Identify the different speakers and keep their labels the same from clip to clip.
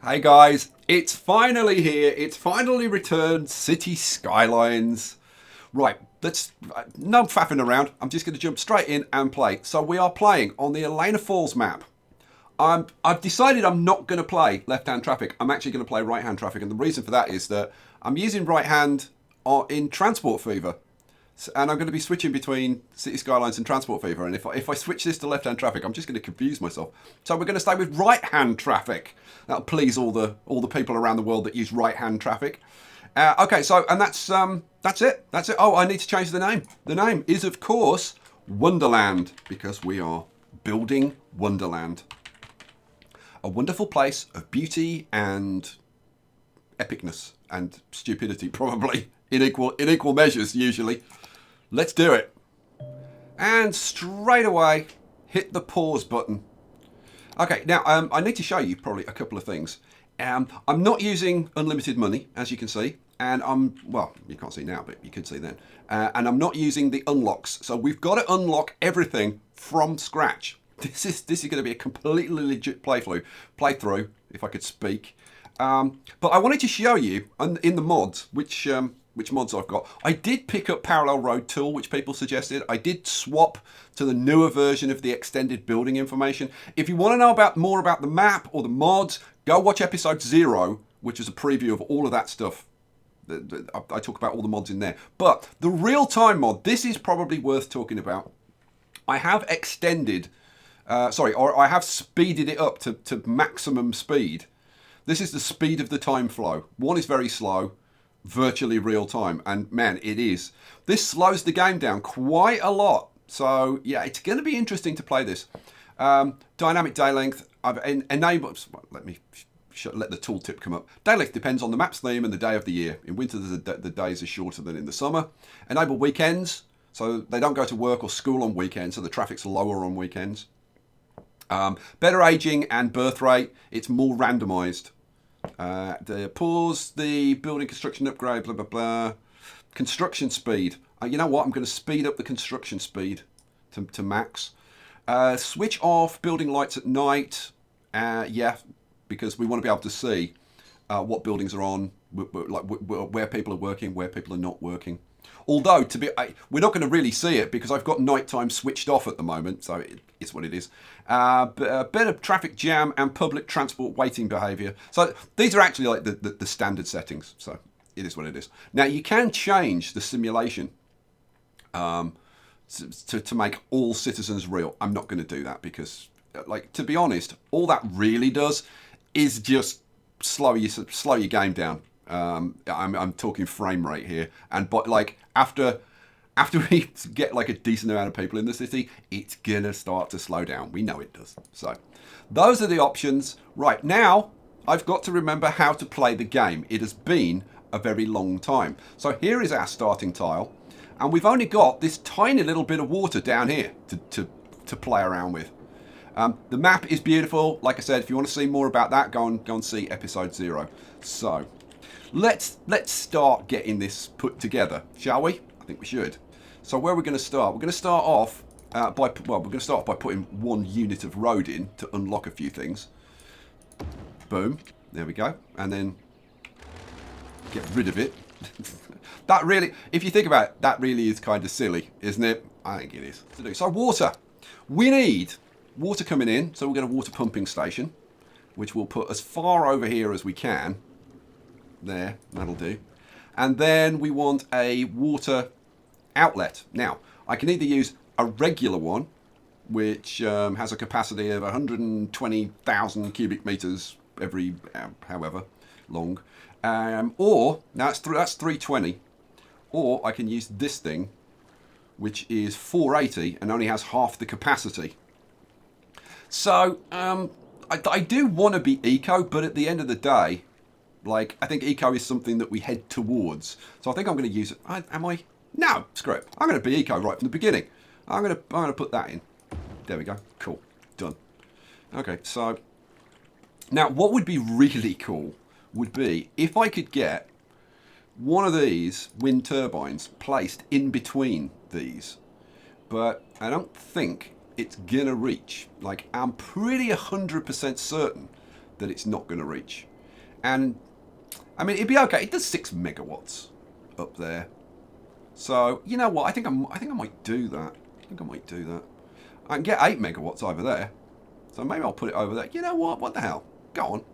Speaker 1: Hey guys, it's finally here. It's finally returned. City Skylines. Right, no faffing around. I'm just going to jump straight in and play. So we are playing on the Elena Falls map. I've decided I'm not going to play left-hand traffic. I'm actually going to play right-hand traffic, and the reason for that is that I'm using right-hand in Transport Fever. And I'm going to be switching between City Skylines and Transport Fever. And if I switch this to left-hand traffic, I'm just going to confuse myself. So we're going to stay with right-hand traffic. That'll please all the people around the world that use right-hand traffic. Okay, so and that's it. That's it. Oh, I need to change the name. The name is, of course, Wonderland, because we are building Wonderland, a wonderful place of beauty and epicness and stupidity, probably in equal measures usually. Let's do it. And straight away, hit the pause button. Okay, now I need to show you probably a couple of things. I'm not using unlimited money, as you can see, and well, you can't see now, but you could see then. And I'm not using the unlocks, so we've got to unlock everything from scratch. This is going to be a completely legit playthrough, if I could speak. But I wanted to show you in the mods which mods I've got. I did pick up Parallel Road Tool, which people suggested. I did swap to the newer version of the extended building information. If you want to know more about the map or the mods, go watch episode 0, which is a preview of all of that stuff. I talk about all the mods in there. But the real-time mod, this is probably worth talking about. I have extended, or I have speeded it up to maximum speed. This is the speed of the time flow. One is very slow, virtually real time, and man, it is. This slows the game down quite a lot. So yeah, it's going to be interesting to play this. Dynamic day length, I've enabled, let me let the tooltip come up. Day length depends on the map's theme and the day of the year. In winter, the days are shorter than in the summer. Enable weekends, so they don't go to work or school on weekends, so the traffic's lower on weekends. Better aging and birth rate, it's more randomized. Pause the building construction upgrade, blah, blah, blah. Construction speed. You know what? I'm going to speed up the construction speed to max. Switch off building lights at night. Yeah, because we want to be able to see what buildings are on, like where people are working, where people are not working. Although, we're not going to really see it because I've got nighttime switched off at the moment, so it's what it is. Better traffic jam and public transport waiting behaviour. So these are actually like the standard settings, so it is what it is. Now, you can change the simulation to make all citizens real. I'm not going to do that because, like, to be honest, all that really does is just slow your game down. I'm talking frame rate here, but like after we get like a decent amount of people in the city, it's gonna start to slow down. We know it does. So those are the options. Right now, I've got to remember how to play the game. It has been a very long time. So here is our starting tile, and we've only got this tiny little bit of water down here to play around with. The map is beautiful. Like I said, if you want to see more about that, go and see episode 0. So let's start getting this put together, shall we? I think we should. So where are we going to start? We're going to start off by putting 1 unit of road in to unlock a few things. Boom, there we go, and then get rid of it. That really, if you think about it, that really is kind of silly, isn't it? I think it is. So water, we need water coming in. So we'll get a water pumping station, which we'll put as far over here as we can. There, that'll do. And then we want a water outlet. Now, I can either use a regular one, which has a capacity of 120,000 cubic meters every however long, or now that's 320, or I can use this thing, which is 480 and only has half the capacity. So I do want to be eco, but at the end of the day, like, I think eco is something that we head towards. So I think I'm going to use it. Am I? No, screw it. I'm going to be eco right from the beginning. I'm going to put that in. There we go. Cool. Done. Okay, so now what would be really cool would be if I could get one of these wind turbines placed in between these. But I don't think it's going to reach. Like, I'm pretty 100% certain that it's not going to reach. And I mean, it'd be okay. It does 6 megawatts up there. So you know what? I think I might do that. I can get 8 megawatts over there. So maybe I'll put it over there. You know what? What the hell? Go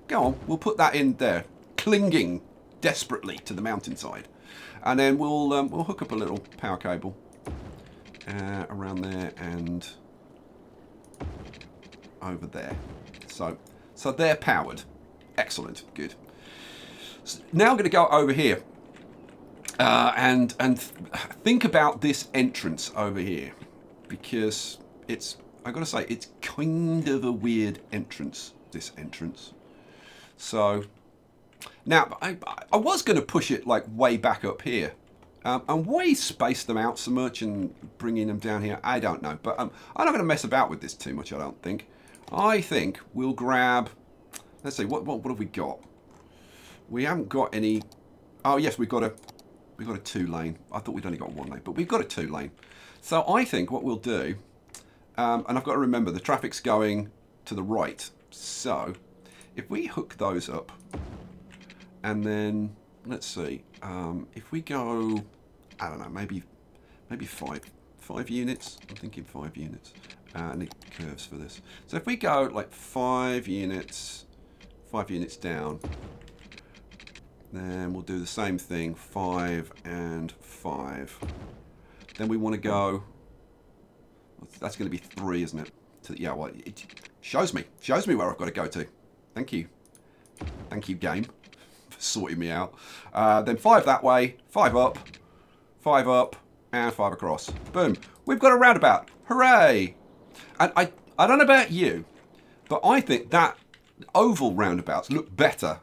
Speaker 1: on. We'll put that in there, clinging desperately to the mountainside, and then we'll hook up a little power cable around there and over there. So they're powered. Excellent. Good. So now I'm going to go over here and think about this entrance over here, because I've got to say, it's kind of a weird entrance, this entrance. So now I was going to push it like way back up here. And why space them out so much and bringing them down here, I don't know. But I'm not going to mess about with this too much, I don't think. I think we'll grab, let's see, what have we got? We haven't got any. Oh yes, we've got a 2-lane. I thought we'd only got 1 lane, but we've got a 2-lane. So I think what we'll do, and I've got to remember the traffic's going to the right. So if we hook those up, and then let's see, if we go, I don't know, maybe 5 units. I'm thinking 5 units. I need curves for this. So if we go like 5 units down, then we'll do the same thing, 5 and 5. Then we want to go, that's going to be 3, isn't it? Yeah, well, it shows me where I've got to go to. Thank you game, for sorting me out. Then 5 that way, 5 up, and 5 across. Boom. We've got a roundabout. Hooray! And I don't know about you, but I think that oval roundabouts look better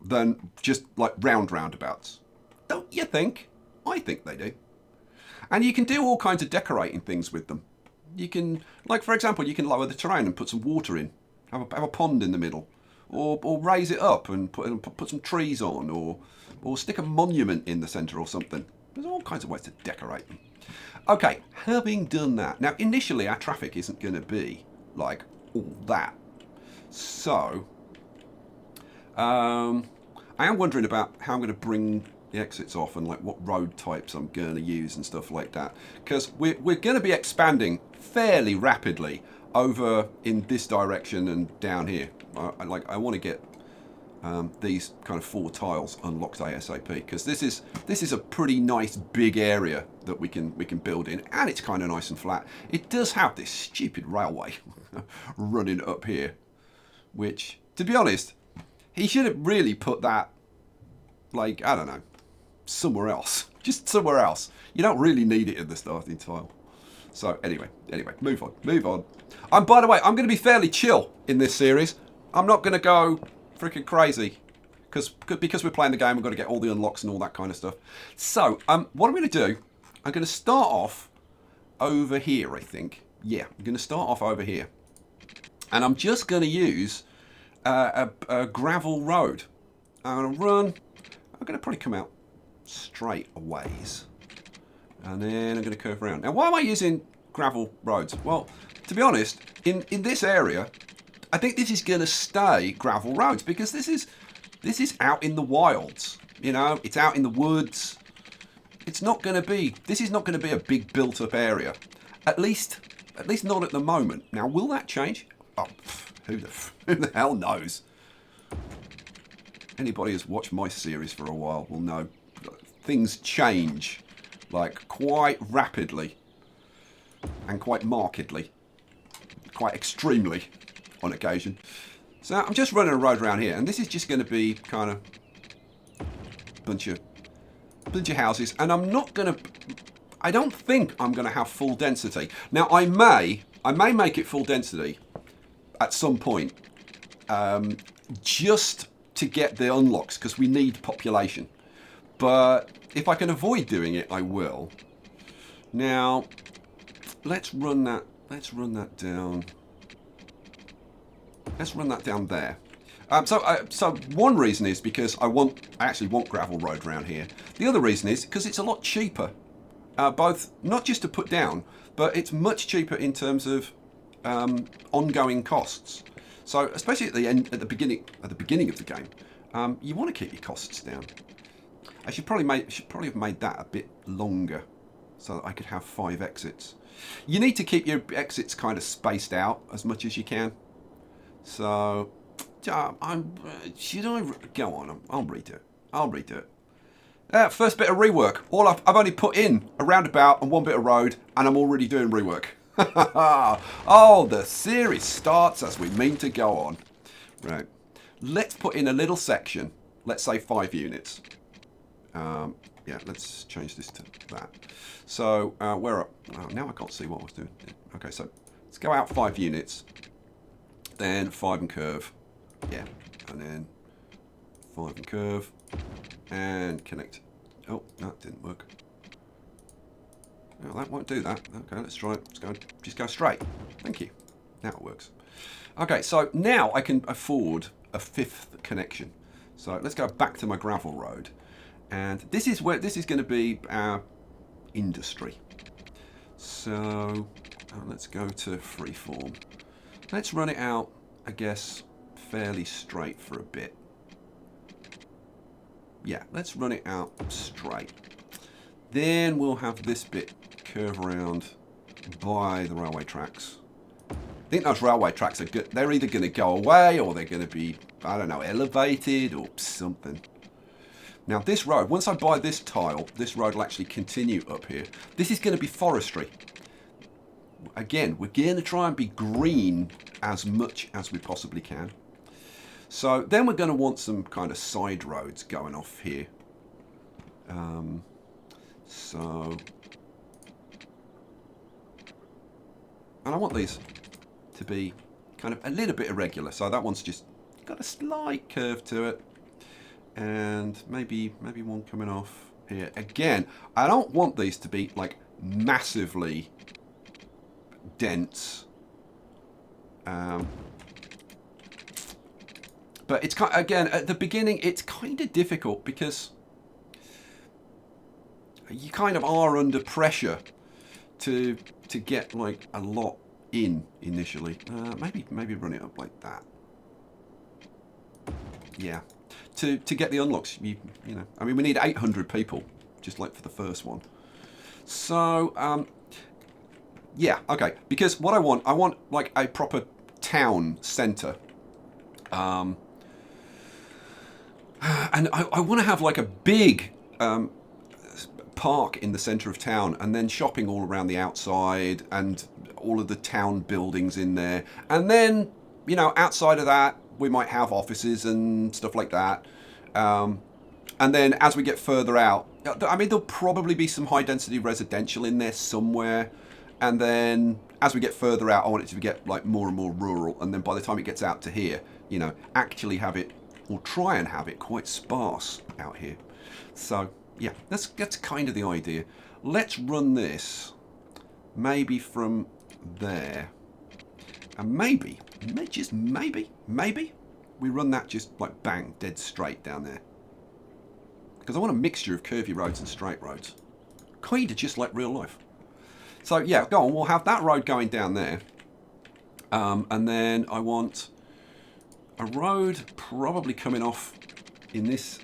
Speaker 1: than just like round roundabouts. Don't you think? I think they do. And you can do all kinds of decorating things with them. You can, like for example, you can lower the terrain and put some water in. Have a pond in the middle. Or raise it up and put some trees on, or stick a monument in the centre or something. There's all kinds of ways to decorate them. Okay, having done that, now initially our traffic isn't going to be like all that. So, I am wondering about how I'm going to bring the exits off and like what road types I'm going to use and stuff like that. Because we're going to be expanding fairly rapidly over in this direction and down here. I want to get these kind of 4 tiles unlocked ASAP, because this is a pretty nice big area that we can build in, and it's kind of nice and flat. It does have this stupid railway running up here, which, to be honest, he should have really put that, like, I don't know, somewhere else. Just somewhere else. You don't really need it in the starting tile. So anyway, move on. And by the way, I'm going to be fairly chill in this series. I'm not going to go freaking crazy, because we're playing the game. We've got to get all the unlocks and all that kind of stuff. So what I'm going to do, I'm going to start off over here, I think. Yeah, I'm going to start off over here. And I'm just going to use a gravel road. I'm going to run. I'm going to probably come out straight a ways. And then I'm going to curve around. Now, why am I using gravel roads? Well, to be honest, in this area, I think this is going to stay gravel roads, because this is out in the wilds. You know, it's out in the woods. It's not going to be. This is not going to be a big built-up area. At least not at the moment. Now, will that change? Oh, who the hell knows? Anybody who's watched my series for a while will know things change, like quite rapidly and quite markedly, quite extremely on occasion. So I'm just running a road around here, and this is just going to be kind of bunch of houses, and I don't think I'm going to have full density. Now I may make it full density at some point, just to get the unlocks, because we need population. But if I can avoid doing it, I will. Now let's run that down. Let's run that down there. So one reason is because I actually want gravel road around here. The other reason is because it's a lot cheaper, both not just to put down, but it's much cheaper in terms of ongoing costs. So especially at the end, at the beginning of the game, you want to keep your costs down. I should probably have made that a bit longer, so that I could have 5 exits. You need to keep your exits kind of spaced out as much as you can. So, should I go on? I'll redo it. I'll redo it. First bit of rework. I've only put in a roundabout and 1 bit of road, and I'm already doing rework. Oh, the series starts as we mean to go on. Right. Let's put in a little section. Let's say 5 units. Yeah, let's change this to that. So, where up? Oh, now I can't see what I was doing. Okay, so let's go out 5 units. Then 5 and curve. Yeah, and then 5 and curve. And connect. Oh, that didn't work. No, that won't do that. Okay, let's try it. Just go straight. Thank you. Now it works. Okay, so now I can afford a 5th connection. So let's go back to my gravel road. And this is going to be our industry. So let's go to freeform. Let's run it out, I guess, fairly straight for a bit. Yeah, let's run it out straight. Then we'll have this bit curve around by the railway tracks. I think those railway tracks are good. They're either going to go away or they're going to be, I don't know, elevated or something. Now this road, once I buy this tile, this road will actually continue up here. This is going to be forestry. Again, we're going to try and be green as much as we possibly can. So then we're going to want some kind of side roads going off here. And I want these to be kind of a little bit irregular. So that one's just got a slight curve to it. And maybe one coming off here. Again, I don't want these to be like massively dense. But it's kind of, again, at the beginning, it's kind of difficult because you kind of are under pressure to get like a lot in initially. Maybe run it up like that. Yeah. To get the unlocks, you know, I mean, we need 800 people, just like for the first one. So, yeah, okay. Because what I want like a proper town centre. And I want to have like a big park in the centre of town, and then shopping all around the outside, and all of the town buildings in there. And then, you know, outside of that, we might have offices and stuff like that. And then as we get further out, I mean, there'll probably be some high density residential in there somewhere. And then as we get further out, I want it to get like more and more rural. And then by the time it gets out to here, you know, actually have it, or try and have it quite sparse out here. So yeah, that's kind of the idea. Let's run this maybe from there. And maybe, just maybe, we run that just like bang, dead straight down there. Because I want a mixture of curvy roads and straight roads. Kind of just like real life. So yeah, go on, we'll have that road going down there. And then I want a road probably coming off in this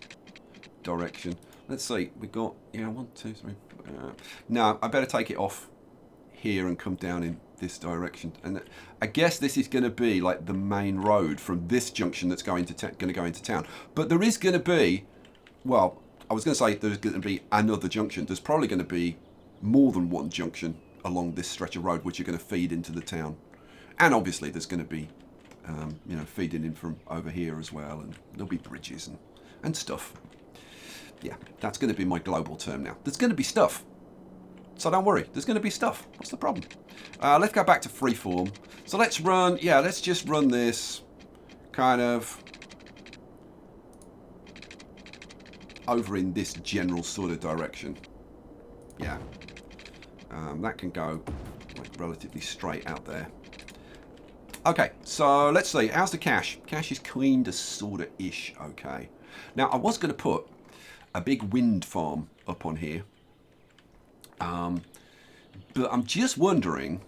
Speaker 1: direction. Let's see, we've got, yeah, 1, 2, 3. No, I better take it off here and come down in this direction. And I guess this is going to be like the main road from this junction that's going to go into town. But there is going to be, well, I was going to say there's going to be another junction. There's probably going to be more than one junction along this stretch of road which are going to feed into the town. And obviously there's going to be, you know, feeding in from over here as well. And there'll be bridges and stuff. Yeah, that's going to be my global term now. There's going to be stuff. So don't worry, there's going to be stuff. What's the problem? Let's go back to freeform. So let's run, yeah, let's just run this kind of over in this general sort of direction. Yeah. That can go like relatively straight out there. Okay, so let's see. How's the cache? Cache is kind of sort of ish okay. Now, I was going to put a big wind farm up on here. But I'm just wondering,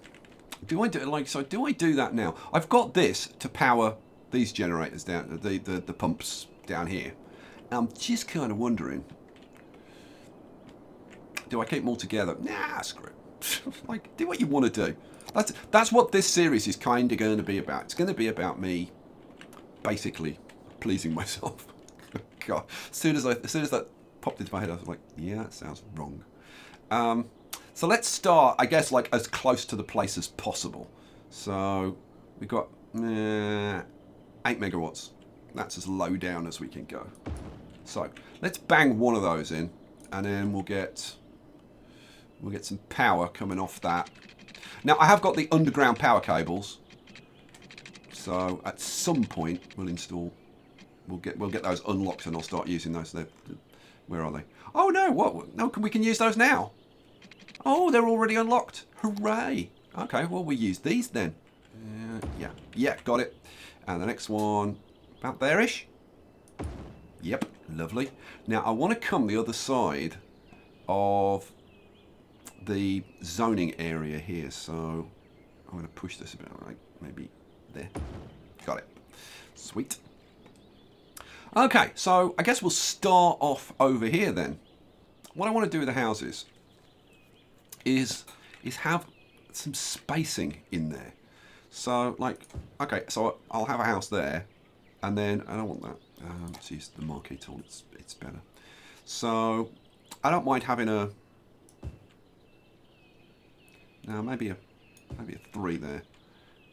Speaker 1: do I do that now? I've got this to power these generators down, the pumps down here. I'm just kind of wondering, do I keep them all together? Nah, screw it. Like, do what you want to do. That's what this series is kind of going to be about. It's going to be about me basically pleasing myself. God, as soon as that popped into my head, I was like, yeah, that sounds wrong. So let's start, I guess, like as close to the place as possible. So we've got 8 megawatts. That's as low down as we can go. So let's bang one of those in, and then we'll get some power coming off that. Now I have got the underground power cables, so at some point we'll get those unlocked and I'll start using those. Where are they? Oh no! What? No, we can use those now. Oh, they're already unlocked. Hooray! Okay, well we use these then. Yeah, got it. And the next one, about there-ish. Yep, lovely. Now I want to come the other side of the zoning area here, so I'm going to push this a bit, right? Maybe there. Got it. Sweet. Okay, so I guess we'll start off over here then. What I want to do with the houses is have some spacing in there. So, like, okay, so I'll have a house there, and then I don't want that. Let's use the marquee tool. It's better. So I don't mind having a maybe a 3 there,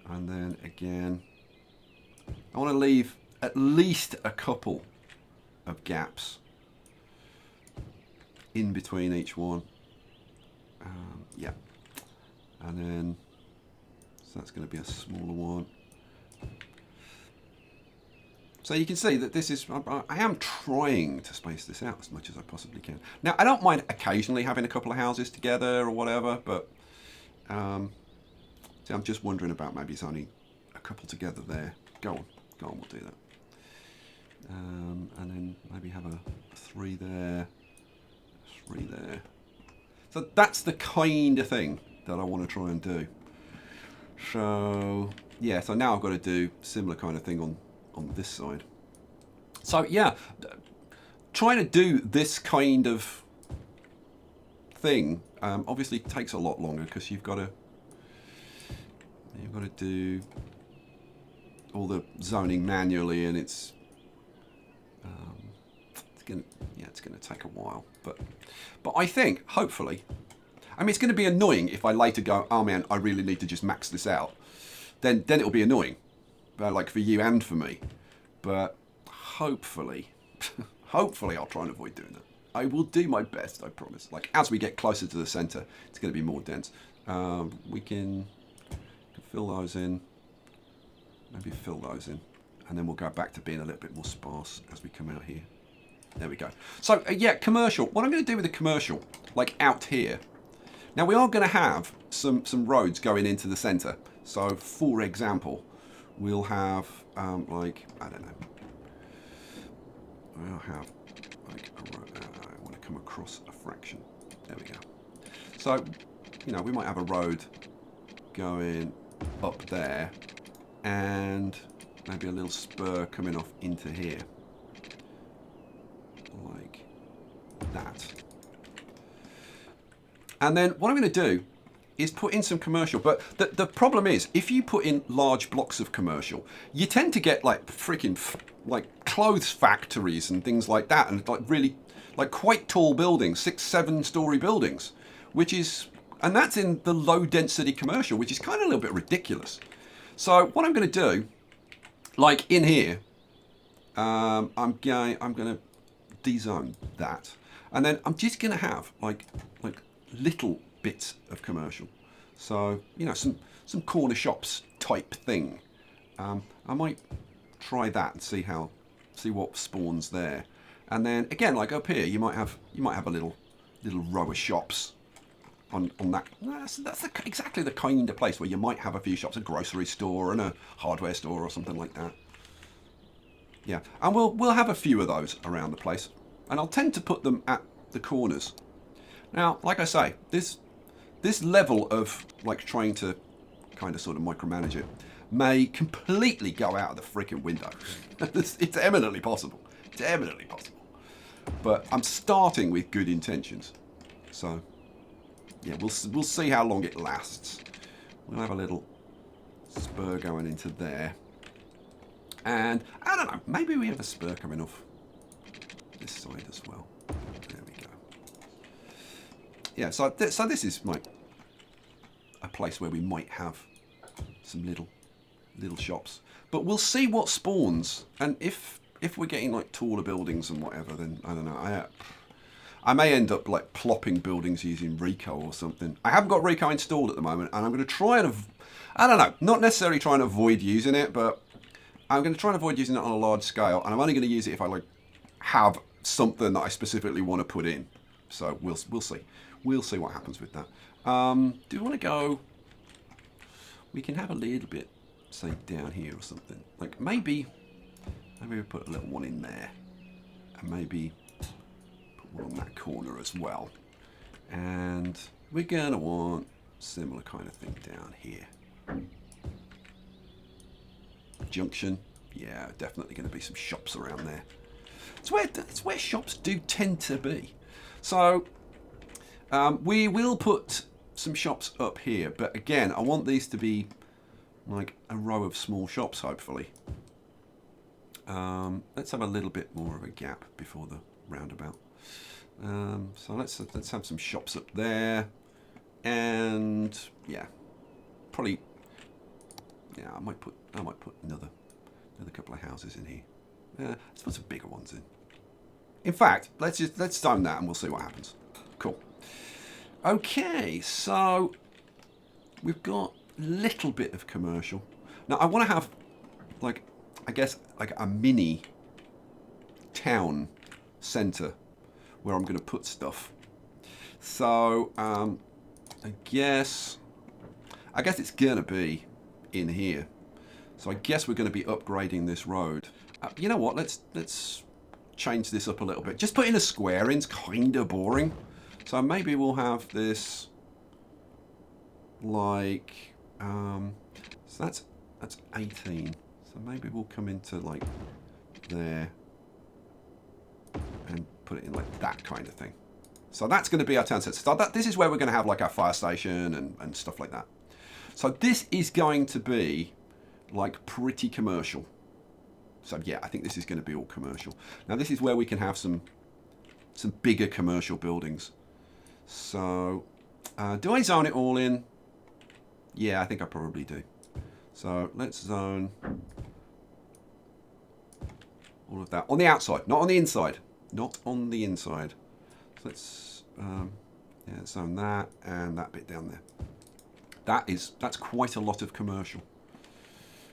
Speaker 1: and then again I want to leave at least a couple of gaps in between each one. Yeah, and then so that's going to be a smaller one. So you can see that this is, I am trying to space this out as much as I possibly can. Now I don't mind occasionally having a couple of houses together or whatever, but see, I'm just wondering about maybe it's only a couple together there. Go on, we'll do that. And then maybe have a 3 there, 3 there. So that's the kind of thing that I want to try and do. So yeah, so now I've got to do similar kind of thing on this side. So yeah, trying to do this kind of thing obviously takes a lot longer because you've got to do all the zoning manually, and it's gonna take a while. But I think hopefully, I mean, it's going to be annoying if I later go, oh man, I really need to just max this out. Then it'll be annoying, like for you and for me. But hopefully, hopefully I'll try and avoid doing that. I will do my best, I promise. Like as we get closer to the center, it's going to be more dense. We can fill those in. Maybe fill those in, and then we'll go back to being a little bit more sparse as we come out here. There we go. So yeah, commercial. What I'm going to do with the commercial, like out here. Now we are going to have some roads going into the center. So for example, we'll have like, I don't know. We'll have like a road. I want to come across a fraction. There we go. So, you know, we might have a road going up there, and maybe a little spur coming off into here, like that. And then what I'm going to do is put in some commercial. But the problem is, if you put in large blocks of commercial, you tend to get like freaking like clothes factories and things like that, and like really like quite tall buildings, 6-7 story buildings, and that's in the low density commercial, which is kind of a little bit ridiculous. So what I'm going to do, like in here, I'm going to dezone that, and then I'm just going to have like little bits of commercial. So, you know, some corner shops type thing. I might try that and see what spawns there. And then again, like up here, you might have a little row of shops on that. That's exactly the kind of place where you might have a few shops, a grocery store and a hardware store or something like that. Yeah, and we'll have a few of those around the place, and I'll tend to put them at the corners. Now, like I say, this level of like trying to kind of sort of micromanage it may completely go out of the freaking window. It's eminently possible. It's eminently possible. But I'm starting with good intentions. So, yeah, we'll see how long it lasts. We'll have a little spur going into there. And, I don't know, maybe we have a spur coming off this side as well. There we go. Yeah, so this is like a place where we might have some little shops. But we'll see what spawns. And if we're getting like taller buildings and whatever, then I don't know. I may end up like plopping buildings using Rico or something. I haven't got Rico installed at the moment, and I'm going to try and, I don't know, not necessarily trying to avoid using it, but I'm going to try and avoid using it on a large scale, and I'm only going to use it if I like have something that I specifically want to put in. So we'll see. We'll see what happens with that. Do we want to go? We can have a little bit, say, down here or something. Like maybe we put a little one in there, and maybe put one on that corner as well. And we're gonna want similar kind of thing down here. Junction, yeah, definitely going to be some shops around there. It's where shops do tend to be. So we will put some shops up here, but again, I want these to be like a row of small shops, hopefully. Let's have a little bit more of a gap before the roundabout. So let's have some shops up there, and yeah, probably. Yeah, I might put another couple of houses in here. Let's put some bigger ones in. In fact, let's zone that and we'll see what happens. Cool. Okay, so we've got a little bit of commercial. Now I want to have like, I guess, like a mini town centre where I'm going to put stuff. So I guess it's going to be in here. So I guess we're going to be upgrading this road. You know what? Let's change this up a little bit. Just putting a square in's kind of boring. So maybe we'll have this like so that's 18. So maybe we'll come into like there and put it in like that kind of thing. So that's going to be our town centre. So this is where we're going to have like our fire station and stuff like that. So this is going to be like pretty commercial. So yeah, I think this is going to be all commercial. Now this is where we can have some bigger commercial buildings. So do I zone it all in? Yeah, I think I probably do. So let's zone all of that on the outside, not on the inside. Not on the inside. So let's zone that and that bit down there. That's quite a lot of commercial.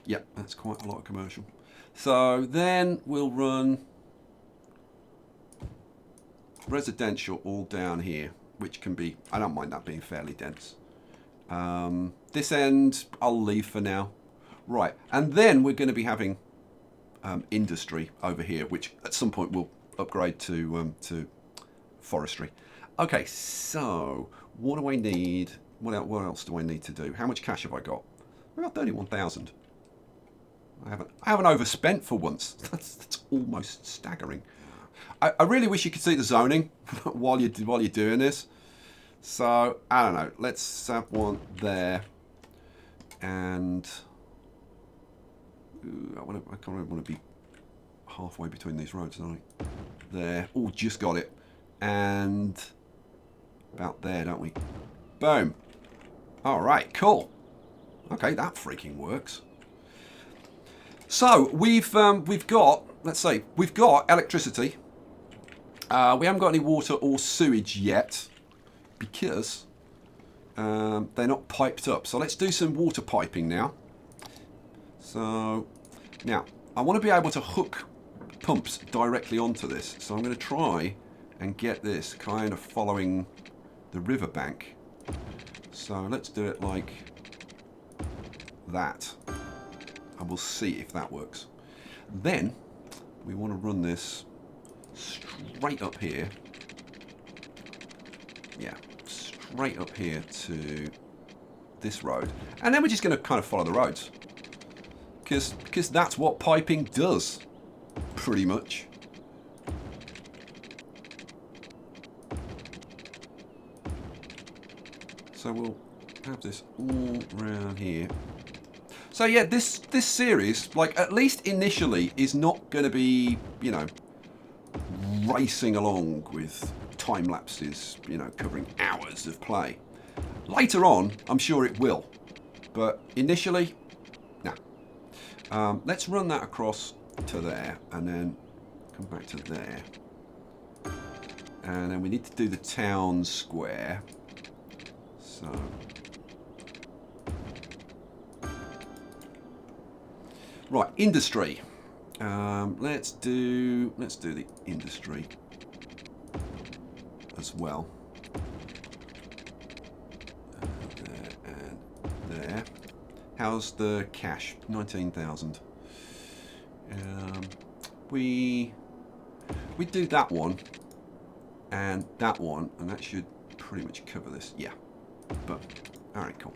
Speaker 1: Yep, that's quite a lot of commercial. So then we'll run residential all down here, which can be, I don't mind that being fairly dense. This end I'll leave for now. Right, and then we're going to be having industry over here, which at some point we'll upgrade to forestry. Okay, so what do I need? What else do I need to do? How much cash have I got? I got 31,000. I haven't overspent for once. That's almost staggering. I really wish you could see the zoning while you're doing this. So I don't know. Let's have one there, and I kind of want to be halfway between these roads, don't I? There. Oh, just got it, and about there, don't we? Boom. All right, cool. Okay, that freaking works. So we've got, let's say, we've got electricity. We haven't got any water or sewage yet because they're not piped up. So let's do some water piping now. So now I want to be able to hook pumps directly onto this. So I'm going to try and get this kind of following the riverbank. So let's do it like that, and we'll see if that works. Then we want to run this straight up here. Yeah, straight up here to this road, and then we're just going to kind of follow the roads. because that's what piping does, pretty much. So we'll have this all around here. So yeah, this series, like at least initially, is not going to be, you know, racing along with time lapses, you know, covering hours of play. Later on, I'm sure it will, but initially, nah. Let's run that across to there, and then come back to there, and then we need to do the town square. So. Right, industry. Let's do the industry as well. There and there. How's the cash? 19,000. We do that one and that one, and that should pretty much cover this. Yeah. But all right, cool.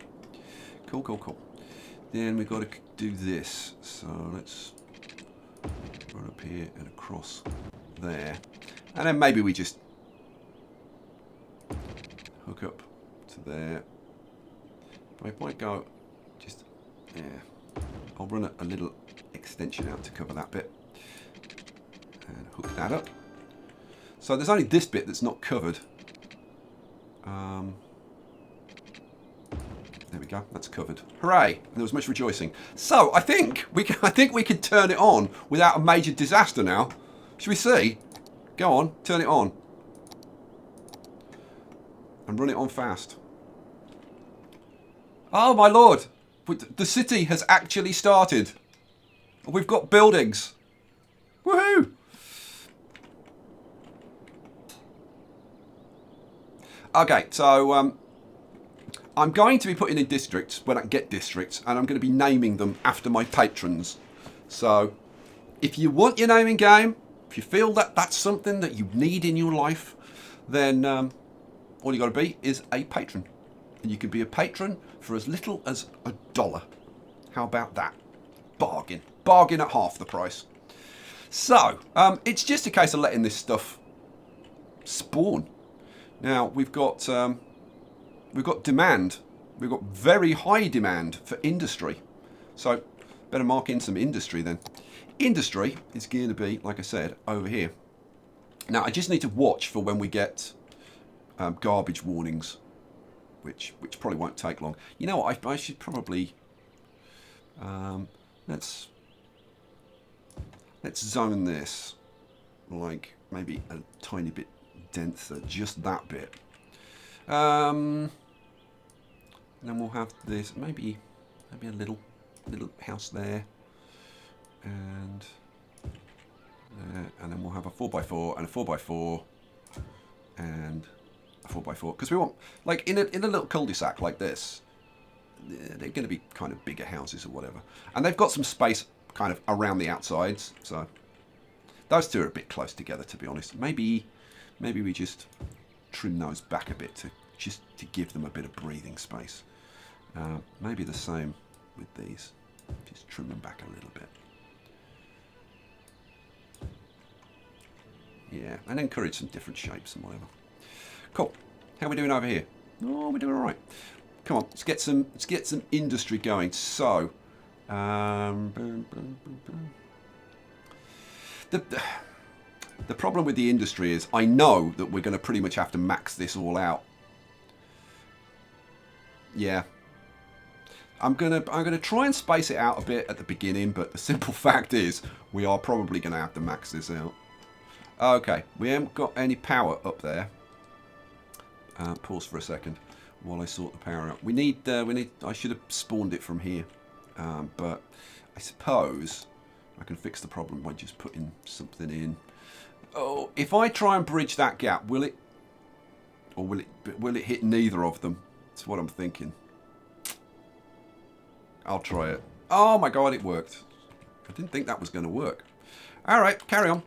Speaker 1: Cool. Then we've got to do this. So let's run up here and across there. And then maybe we just hook up to there. I might go just, yeah. I'll run a little extension out to cover that bit. And hook that up. So there's only this bit that's not covered. There we go. That's covered. Hooray! And there was much rejoicing. So I think we can turn it on without a major disaster now. Should we see? Go on, turn it on, and run it on fast. Oh my lord! The city has actually started. We've got buildings. Woohoo! Okay, so I'm going to be putting in districts when I get districts, and I'm going to be naming them after my patrons. So if you want your naming game, if you feel that that's something that you need in your life, then all you got to be is a patron. And you can be a patron for as little as $1. How about that? Bargain. Bargain at half the price. So it's just a case of letting this stuff spawn. Now we've got demand. We've got very high demand for industry. So better mark in some industry then. Industry is going to be, like I said, over here. Now I just need to watch for when we get garbage warnings, which probably won't take long. You know what? I should probably let's zone this like maybe a tiny bit denser, just that bit. And then we'll have this maybe a little house there, and then we'll have a 4x4 and a 4x4 and a 4x4, because we want, like in a little cul-de-sac like this, they're going to be kind of bigger houses or whatever, and they've got some space kind of around the outsides. So those two are a bit close together, to be honest. Maybe we just trim those back a bit to give them a bit of breathing space. Maybe the same with these. Just trim them back a little bit. Yeah, and encourage some different shapes and whatever. Cool. How are we doing over here? Oh, we're doing all right. Come on, let's get some industry going. So, the problem with the industry is I know that we're going to pretty much have to max this all out. Yeah. I'm gonna try and space it out a bit at the beginning, but the simple fact is we are probably going to have to max this out. Okay, we haven't got any power up there. Pause for a second while I sort the power out. We need. I should have spawned it from here, but I suppose I can fix the problem by just putting something in. Oh, if I try and bridge that gap, will it hit neither of them? That's what I'm thinking. I'll try it. Oh my god, it worked. I didn't think that was going to work. All right, carry on.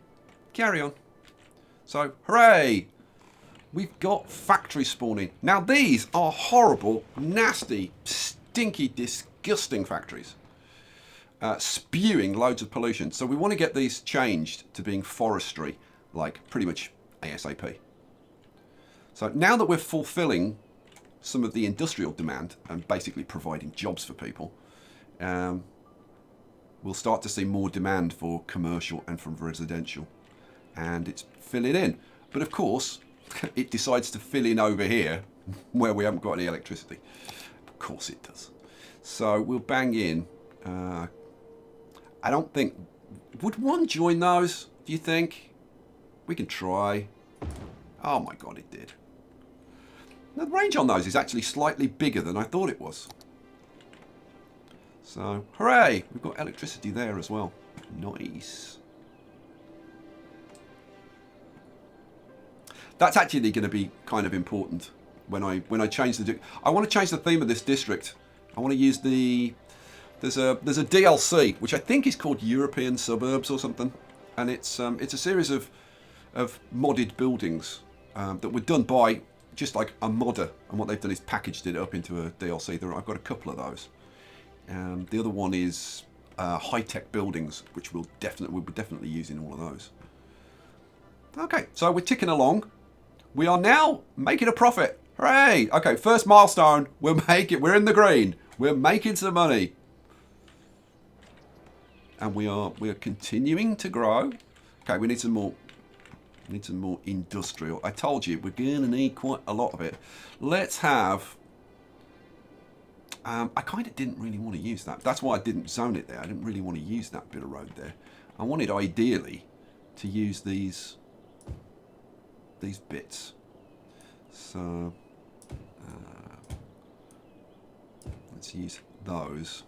Speaker 1: Carry on. So, hooray! We've got factory spawning. Now these are horrible, nasty, stinky, disgusting factories. spewing loads of pollution. So we want to get these changed to being forestry, like pretty much ASAP. So now that we're fulfilling some of the industrial demand and basically providing jobs for people, we'll start to see more demand for commercial and from residential. And it's filling in. But of course, it decides to fill in over here where we haven't got any electricity. Of course it does. So we'll bang in. I don't think... Would one join those, do you think? We can try. Oh my god, it did. The range on those is actually slightly bigger than I thought it was. So, hooray! We've got electricity there as well. Nice. That's actually going to be kind of important when I change the... I want to change the theme of this district. I want to use the... There's a DLC, which I think is called European Suburbs or something. And it's a series of modded buildings that were done by just like a modder. And what they've done is packaged it up into a DLC. I've got a couple of those. The other one is high-tech buildings, which we'll be definitely using all of those. Okay, so we're ticking along. We are now making a profit. Hooray! Okay, first milestone. We're in the green. We're making some money. And we're continuing to grow. Okay, we need some more industrial. I told you we're gonna need quite a lot of it. Let's have I kind of didn't really want to use that. That's why I didn't zone it there. I didn't really want to use that bit of road there. I wanted ideally to use these bits. So let's use those,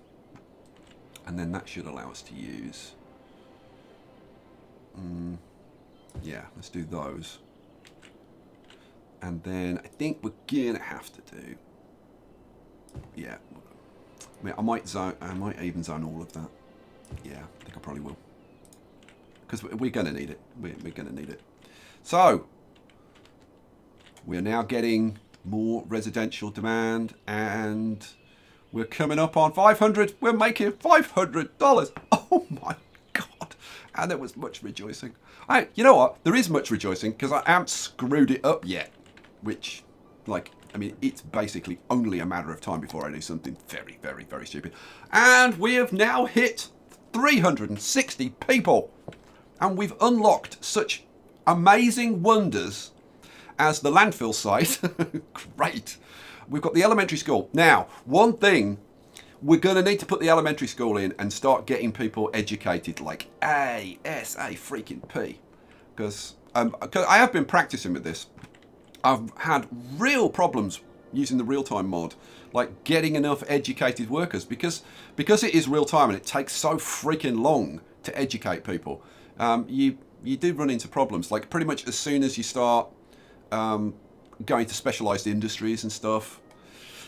Speaker 1: and then that should allow us to use yeah, let's do those. And then I think we're gonna have to do, yeah, I mean, I might even zone all of that. Yeah, I think I probably will, because we're gonna need it. We're gonna need it. So we're now getting more residential demand, and we're coming up on 500. We're making $500. Oh my god! And there was much rejoicing. You know what? There is much rejoicing because I haven't screwed it up yet. Which, like, I mean, it's basically only a matter of time before I do something very, very, very stupid. And we have now hit 360 people, and we've unlocked such amazing wonders as the landfill site. Great. We've got the elementary school. Now, one thing, we're going to need to put the elementary school in and start getting people educated like A-S-A freaking P. Because I have been practicing with this. I've had real problems using the real-time mod, like getting enough educated workers, because it is real-time and it takes so freaking long to educate people. You do run into problems, like pretty much as soon as you start going to specialised industries and stuff.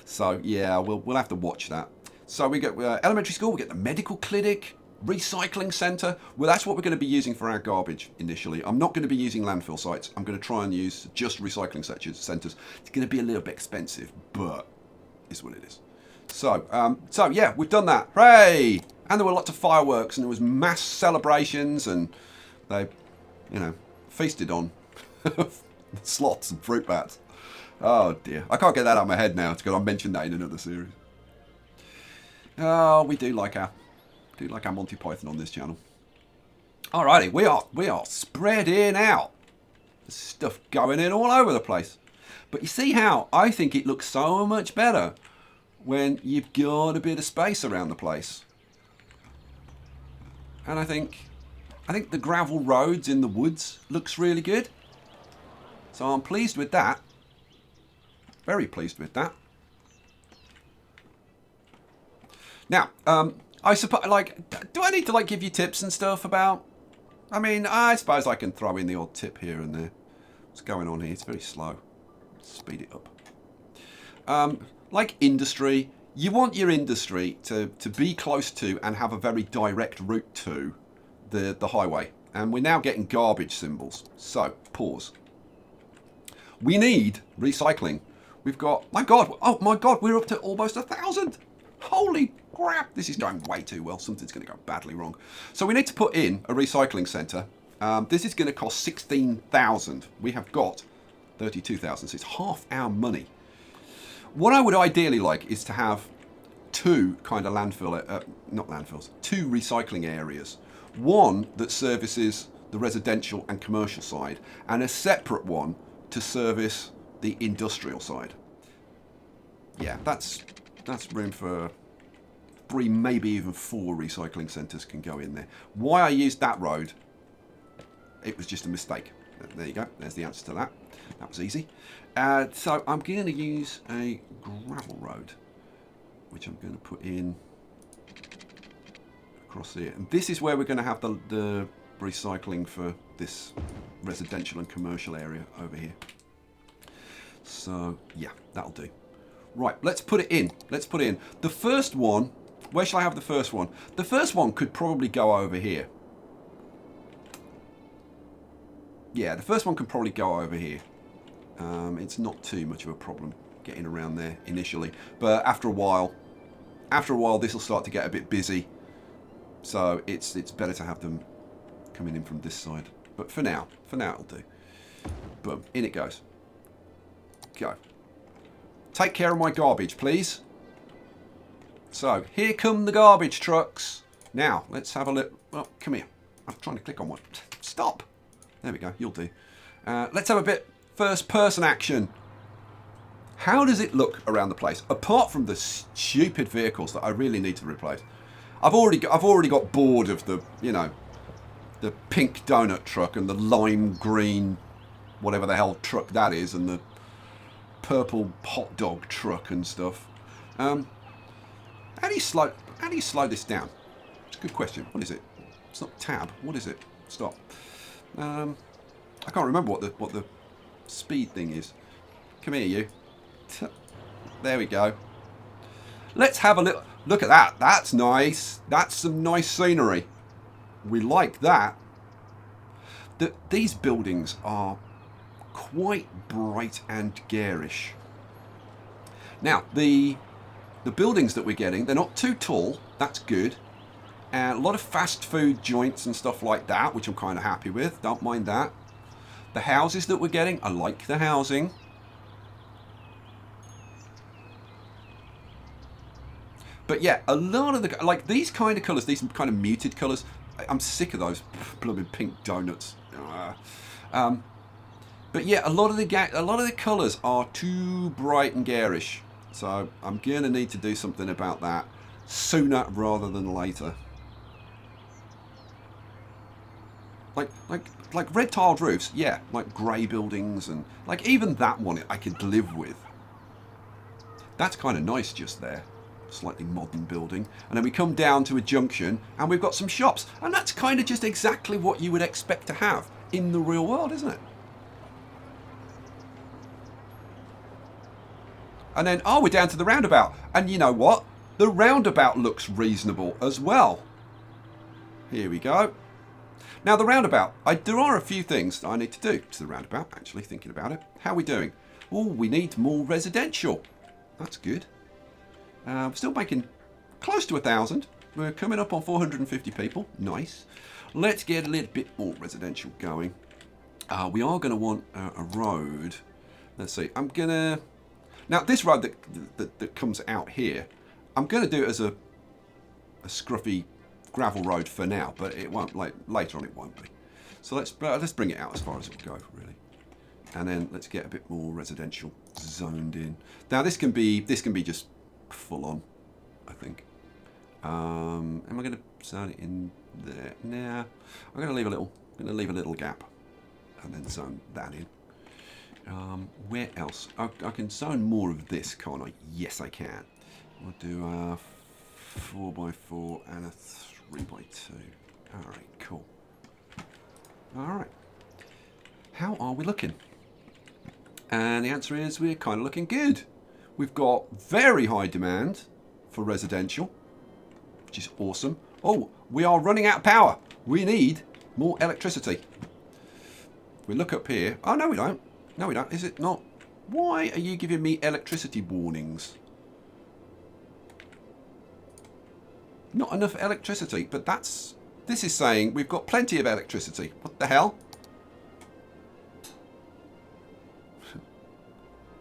Speaker 1: So yeah, we'll have to watch that. So we get elementary school, we get the medical clinic, recycling centre. Well, that's what we're going to be using for our garbage initially. I'm not going to be using landfill sites. I'm going to try and use just recycling centres. It's going to be a little bit expensive, but it's what it is. So yeah, we've done that. Hooray! And there were lots of fireworks, and there was mass celebrations, and they, feasted on slots and fruit bats. Oh dear, I can't get that out of my head now because I mentioned that in another series. Oh, we do like our Monty Python on this channel. Alrighty, we are spreading out. There's stuff going in all over the place. But you see how I think it looks so much better when you've got a bit of space around the place. And I think the gravel roads in the woods looks really good. So I'm pleased with that. Very pleased with that. Now, I suppose, do I need to give you tips and stuff about? I mean, I suppose I can throw in the odd tip here and there. What's going on here? It's very slow. Speed it up. Like industry, you want your industry to be close to and have a very direct route to the highway. And we're now getting garbage symbols. So, pause. We need recycling. We've got, oh my god, we're up to almost 1,000. Holy crap, this is going way too well. Something's going to go badly wrong. So we need to put in a recycling centre. This is going to cost 16,000. We have got 32,000, so it's half our money. What I would ideally like is to have two kind of not landfills, two recycling areas. One that services the residential and commercial side, and a separate one to service the industrial side. Yeah, that's room for 3, maybe even 4 recycling centres can go in there. Why I used that road, it was just a mistake. There you go, there's the answer to that. That was easy. So I'm going to use a gravel road, which I'm going to put in across here. And this is where we're going to have the recycling for this residential and commercial area over here. So yeah, that'll do. Right, let's put it in. Let's put it in. The first one, where shall I have the first one? The first one could probably go over here. Yeah, the first one could probably go over here. It's not too much of a problem getting around there initially, but after a while this will start to get a bit busy. So it's better to have them coming in from this side. But for now it'll do. Boom, in it goes. Go. Take care of my garbage, please. So here come the garbage trucks. Now let's have a look. Well, come here. I'm trying to click on one. Stop. There we go. You'll do. Let's have a bit first-person action. How does it look around the place? Apart from the stupid vehicles that I really need to replace. I've already got bored of the, you know, the pink donut truck and the lime green, whatever the hell truck that is, and the purple hot dog truck and stuff. How do you slow this down? It's a good question. What is it? It's not tab. What is it? Stop. I can't remember what the speed thing is. Come here, you. There we go. Let's have a look at that. That's nice. That's some nice scenery. We like that. These buildings are quite bright and garish. Now, the buildings that we're getting, they're not too tall. That's good. A lot of fast food joints and stuff like that, which I'm kind of happy with. Don't mind that. The houses that we're getting, I like the housing. But yeah, a lot of the, like these kind of colours, these kind of muted colours, I'm sick of those blooming pink donuts. But yeah, a lot of the colours are too bright and garish. So I'm going to need to do something about that sooner rather than later. Like red tiled roofs, yeah, like grey buildings, and like even that one I could live with. That's kind of nice just there. Slightly modern building. And then we come down to a junction and we've got some shops. And that's kind of just exactly what you would expect to have in the real world, isn't it? And then, oh, we're down to the roundabout. And you know what? The roundabout looks reasonable as well. Here we go. Now the roundabout, there are a few things that I need to do to the roundabout, actually, thinking about it. How are we doing? Oh, we need more residential. That's good. We're still making close to 1,000. We're coming up on 450 people. Nice. Let's get a little bit more residential going. We are going to want a road. Let's see. I'm going to... Now, this road that comes out here, I'm going to do it as a scruffy gravel road for now, but it won't. Like later on, it won't be. So let's bring it out as far as it will go, really, and then let's get a bit more residential zoned in. Now this can be just full on, I think. Am I going to zone it in there? Nah, I'm going to leave a little gap, and then zone that in. Where else? I can zone more of this, can't I? Yes, I can. We'll do a 4x4 and a 3x2. All right, cool. All right. How are we looking? And the answer is we're kind of looking good. We've got very high demand for residential, which is awesome. Oh, we are running out of power. We need more electricity. If we look up here. Oh, no, we don't. No, we don't. Is it not? Why are you giving me electricity warnings? Not enough electricity, but this is saying we've got plenty of electricity. What the hell?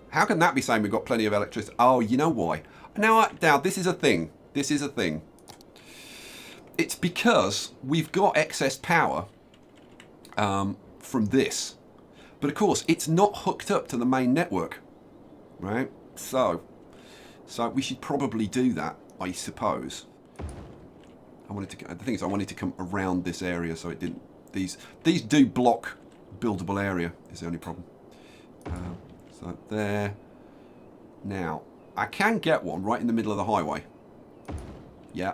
Speaker 1: How can that be saying we've got plenty of electricity? Oh, you know why? Now this is a thing. This is a thing. It's because we've got excess power from this. But of course, it's not hooked up to the main network, right? So we should probably do that, I suppose. The thing is, I wanted to come around this area so it didn't. These do block buildable area. Is the only problem. So there. Now I can get one right in the middle of the highway. Yeah,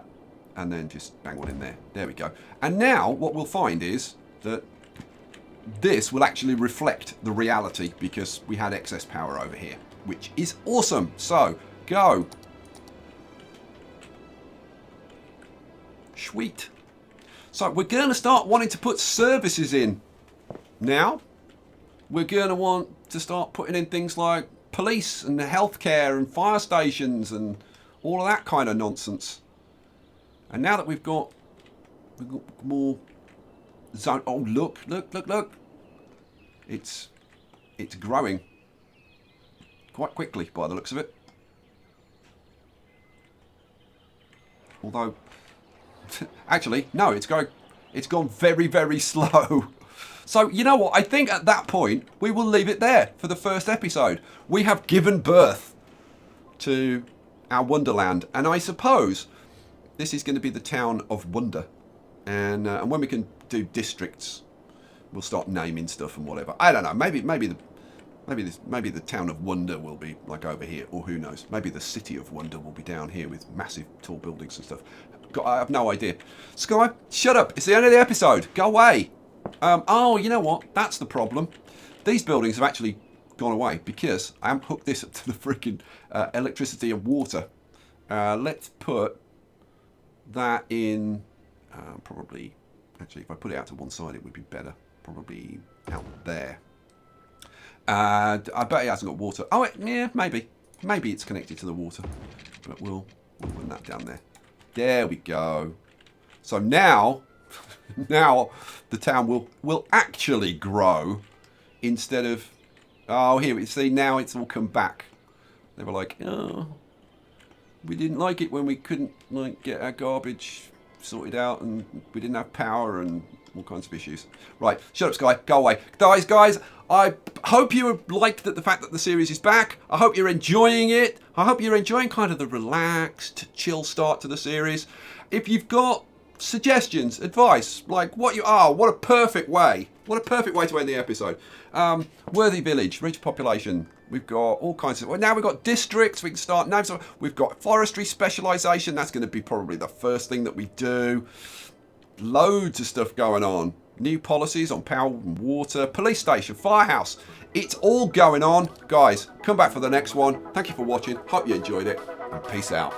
Speaker 1: and then just bang one in there. There we go. And now what we'll find is that this will actually reflect the reality because we had excess power over here, which is awesome. So go. Sweet. So we're going to start wanting to put services in now. We're going to want to start putting in things like police and healthcare and fire stations and all of that kind of nonsense. And now that we've got more zone. Oh, look. It's growing quite quickly by the looks of it. Although, actually, no, it's gone very, very slow. So, you know what? I think at that point, we will leave it there for the first episode. We have given birth to our Wonderland. And I suppose this is going to be the town of Wonder. And when we can do districts, we'll start naming stuff and whatever. I don't know. Maybe the town of Wonder will be like over here, or who knows? Maybe the city of Wonder will be down here with massive tall buildings and stuff. I have no idea. Skye, shut up! It's the end of the episode. Go away. Oh, you know what? That's the problem. These buildings have actually gone away because I haven't hooked this up to the freaking electricity and water. Let's put that in. Probably, actually, if I put it out to one side, it would be better. Probably out there. I bet it hasn't got water. Oh, yeah, maybe. Maybe it's connected to the water. But we'll run that down there. There we go. So now the town will actually grow instead of... Oh, here, see, now it's all come back. They were like, oh, we didn't like it when we couldn't get our garbage sorted out and we didn't have power and all kinds of issues. Right, shut up, Skye. Go away. Guys, I hope you liked the fact that the series is back. I hope you're enjoying it. I hope you're enjoying kind of the relaxed, chill start to the series. If you've got suggestions, advice, like what a perfect way. What a perfect way to end the episode. Worthy village, rich population. We've got all kinds of... Well, now we've got districts. We can start names. We've got forestry specialisation. That's going to be probably the first thing that we do. Loads of stuff going on. New policies on power and water. Police station, firehouse. It's all going on. Guys, come back for the next one. Thank you for watching. Hope you enjoyed it. And peace out.